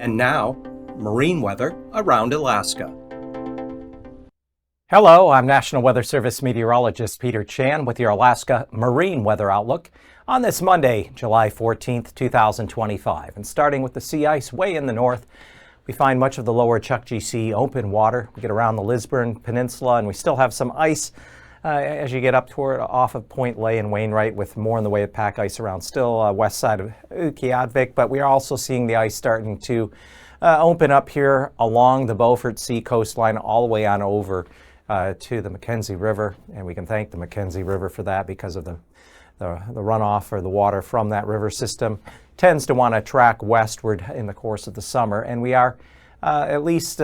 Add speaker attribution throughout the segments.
Speaker 1: And now, marine weather around Alaska.
Speaker 2: Hello, I'm National Weather Service Meteorologist Peter Chan with your Alaska Marine Weather Outlook on this Monday, July 14th, 2025. And starting with the sea ice way in the north, we find much of the lower Chukchi Sea open water. We get around the Lisburn Peninsula, and we still have some ice as you get up toward off of Point Lay and Wainwright, with more in the way of pack ice around still west side of Utqiagvik. But we are also seeing the ice starting to open up here along the Beaufort Sea coastline all the way on over to the Mackenzie River, and we can thank the Mackenzie River for that because of the runoff or the water from that river system tends to want to track westward in the course of the summer, and we are at least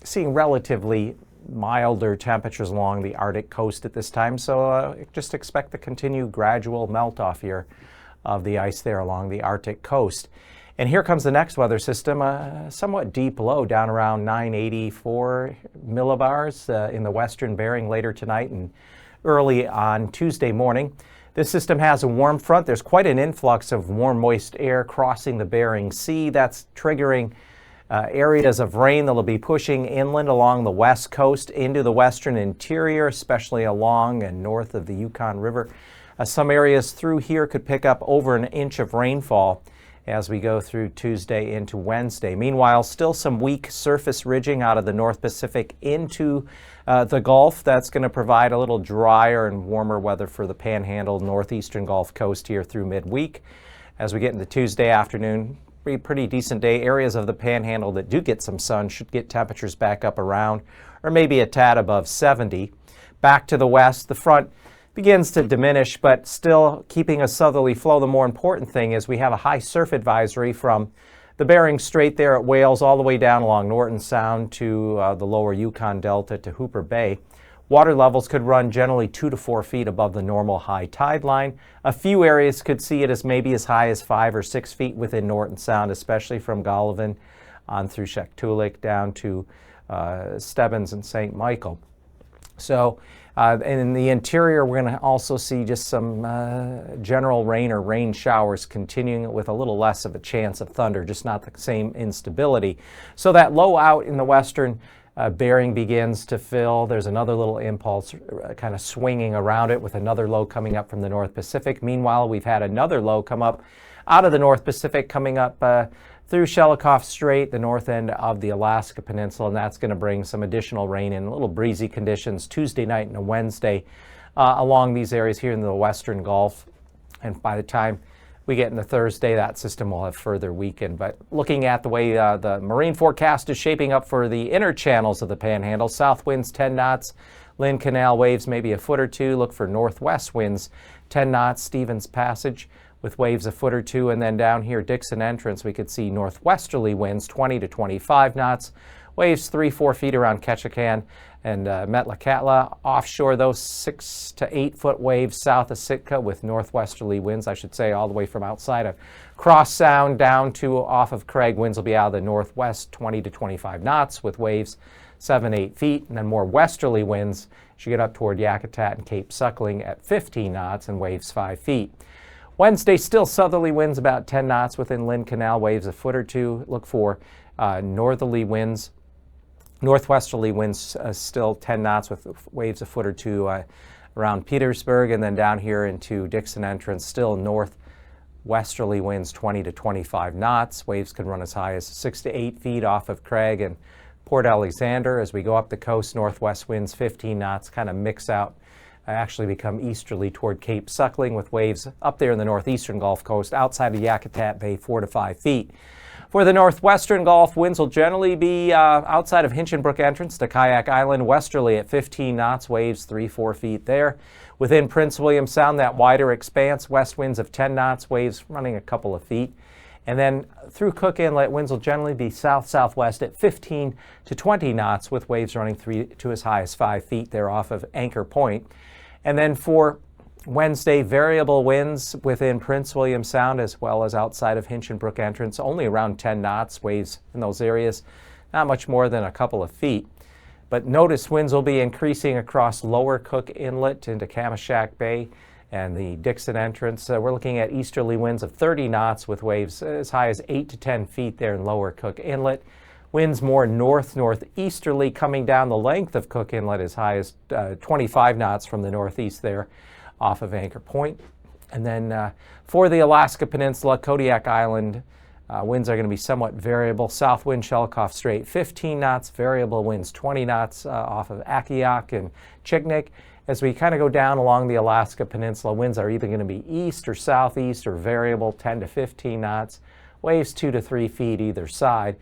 Speaker 2: seeing relatively milder temperatures along the Arctic coast at this time, so just expect the continued gradual melt off here of the ice there along the Arctic coast. And here comes the next weather system, somewhat deep low down around 984 millibars in the western Bering later tonight and early on Tuesday morning. This system has a warm front. There's quite an influx of warm, moist air crossing the Bering Sea. That's triggering areas of rain that will be pushing inland along the west coast into the western interior, especially along and north of the Yukon River. Some areas through here could pick up over an inch of rainfall as we go through Tuesday into Wednesday. Meanwhile, still some weak surface ridging out of the North Pacific into the Gulf. That's going to provide a little drier and warmer weather for the Panhandle, northeastern Gulf Coast here through midweek. As we get into Tuesday afternoon, pretty decent day. Areas of the Panhandle that do get some sun should get temperatures back up around or maybe a tad above 70. Back to the west, the front begins to diminish, but still keeping a southerly flow. The more important thing is we have a high surf advisory from the Bering Strait there at Wales all the way down along Norton Sound to the lower Yukon Delta to Hooper Bay. Water levels could run generally 2 to 4 feet above the normal high tide line. A few areas could see it as maybe as high as 5 or 6 feet within Norton Sound, especially from Golovin on through Shaktoolik down to Stebbins and St. Michael. So in the interior, we're going to also see just some general rain or rain showers continuing with a little less of a chance of thunder, just not the same instability. So that low out in the western Bering begins to fill. There's another little impulse kind of swinging around it with another low coming up from the North Pacific. Meanwhile, we've had another low come up out of the North Pacific coming up through Shelikof Strait, the north end of the Alaska Peninsula, and that's going to bring some additional rain and a little breezy conditions Tuesday night and Wednesday along these areas here in the western Gulf. And by the time we get into Thursday, that system will have further weakened. But looking at the way the marine forecast is shaping up for the inner channels of the Panhandle, south winds 10 knots, Lynn Canal waves maybe a foot or two. Look for northwest winds 10 knots, Stevens Passage with waves a foot or two. And then down here, Dixon Entrance, we could see northwesterly winds 20 to 25 knots. Waves 3-4 feet around Ketchikan and Metlakatla. Offshore, those 6 to 8 foot waves south of Sitka with northwesterly winds, I should say, all the way from outside of Cross Sound down to off of Craig. Winds will be out of the northwest 20 to 25 knots with waves 7-8 feet. And then more westerly winds as you get up toward Yakutat and Cape Suckling at 15 knots and waves 5 feet. Wednesday, still southerly winds about 10 knots within Lynn Canal, waves a foot or two. Look for northerly winds. Northwesterly winds still 10 knots with waves a foot or two around Petersburg, and then down here into Dixon Entrance, still northwesterly winds 20 to 25 knots. Waves can run as high as 6 to 8 feet off of Craig and Port Alexander. As we go up the coast, northwest winds 15 knots, kind of mix out, actually become easterly toward Cape Suckling with waves up there in the northeastern Gulf Coast outside of Yakutat Bay 4 to 5 feet. For the northwestern Gulf, winds will generally be outside of Hinchinbrook Entrance to Kayak Island, westerly at 15 knots, waves 3-4 feet there. Within Prince William Sound, that wider expanse, west winds of 10 knots, waves running a couple of feet. And then through Cook Inlet, winds will generally be south-southwest at 15 to 20 knots with waves running 3 to as high as 5 feet there off of Anchor Point. And then for Wednesday, variable winds within Prince William Sound as well as outside of Hinchinbrook Entrance, only around 10 knots, waves in those areas, not much more than a couple of feet. But notice winds will be increasing across lower Cook Inlet into Kamishak Bay and the Dixon entrance. We're looking at easterly winds of 30 knots with waves as high as 8 to 10 feet there in Lower Cook Inlet. Winds more northeasterly coming down the length of Cook Inlet as high as 25 knots from the northeast there off of Anchor Point. And then for the Alaska Peninsula, Kodiak Island, winds are going to be somewhat variable. South wind Shelikof Strait 15 knots, variable winds 20 knots off of Akiak and Chignik. As we kind of go down along the Alaska Peninsula, winds are either going to be east or southeast or variable 10 to 15 knots, waves 2 to 3 feet either side.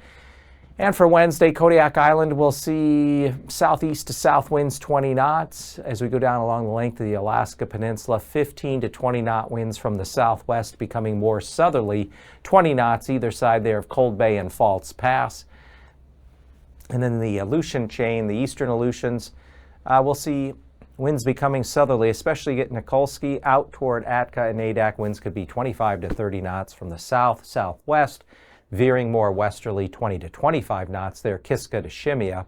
Speaker 2: And for Wednesday, Kodiak Island will see southeast to south winds 20 knots. As we go down along the length of the Alaska Peninsula, 15 to 20 knot winds from the southwest becoming more southerly, 20 knots either side there of Cold Bay and False Pass. And then the Aleutian chain, the eastern Aleutians, we'll see winds becoming southerly, especially at Nikolsky out toward Atka and Adak. Winds could be 25 to 30 knots from the southwest, veering more westerly 20 to 25 knots there, Kiska to Shemya.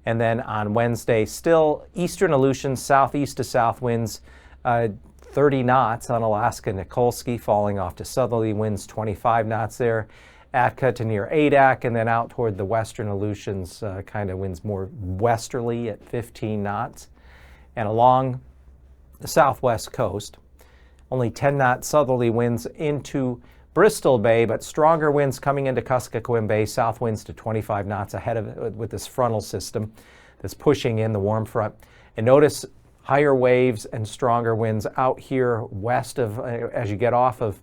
Speaker 2: And then on Wednesday, still eastern Aleutians, southeast to south winds 30 knots on Alaska Nikolsky, falling off to southerly winds 25 knots there. Atka to near Adak, and then out toward the western Aleutians, kind of winds more westerly at 15 knots. And along the southwest coast, only 10-knot southerly winds into Bristol Bay, but stronger winds coming into Kuskokwim Bay, south winds to 25 knots ahead of it with this frontal system that's pushing in the warm front. And notice higher waves and stronger winds out here west of, as you get off of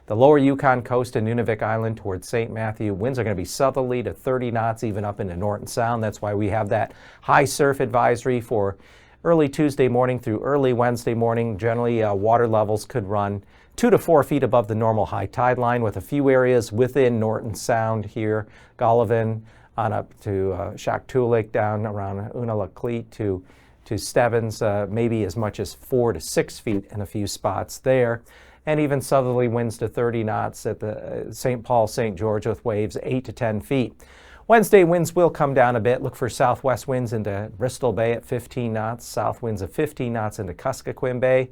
Speaker 2: the lower Yukon coast and Nunavik Island towards St. Matthew. Winds are going to be southerly to 30 knots, even up into Norton Sound. That's why we have that high surf advisory for early Tuesday morning through early Wednesday morning. Generally, water levels could run 2 to 4 feet above the normal high tide line, with a few areas within Norton Sound here, Golovin on up to Shaktoolik, down around Unalakleet to Stebbins, maybe as much as 4 to 6 feet in a few spots there. And even southerly winds to 30 knots at the St. Paul, St. George with waves 8 to 10 feet. Wednesday, winds will come down a bit. Look for southwest winds into Bristol Bay at 15 knots, south winds of 15 knots into Kuskokwim Bay.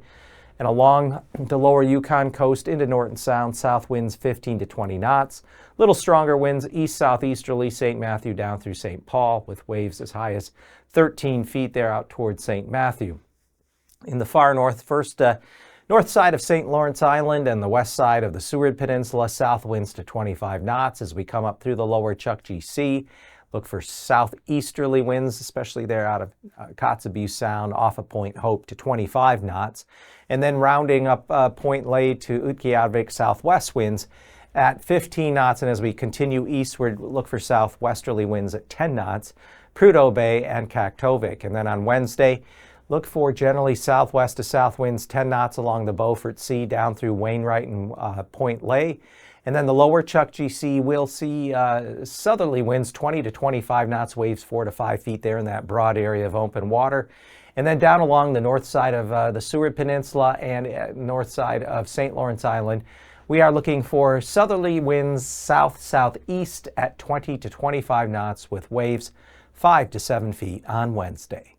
Speaker 2: And along the lower Yukon coast into Norton Sound, south winds 15 to 20 knots. Little stronger winds east-southeasterly, St. Matthew down through St. Paul, with waves as high as 13 feet there out towards St. Matthew. In the far north, first north side of St. Lawrence Island and the west side of the Seward Peninsula, south winds to 25 knots. As we come up through the lower Chukchi Sea, look for southeasterly winds, especially there out of Kotzebue Sound off of Point Hope to 25 knots. And then rounding up Point Lay to Utqiagvik, southwest winds at 15 knots. And as we continue eastward, look for southwesterly winds at 10 knots, Prudhoe Bay and Kaktovik. And then on Wednesday, look for generally southwest to south winds 10 knots along the Beaufort Sea down through Wainwright and Point Lay. And then the lower Chukchi Sea will see southerly winds 20 to 25 knots, waves 4 to 5 feet there in that broad area of open water. And then down along the north side of the Seward Peninsula and north side of St. Lawrence Island, we are looking for southerly winds south-southeast at 20 to 25 knots with waves 5 to 7 feet on Wednesday.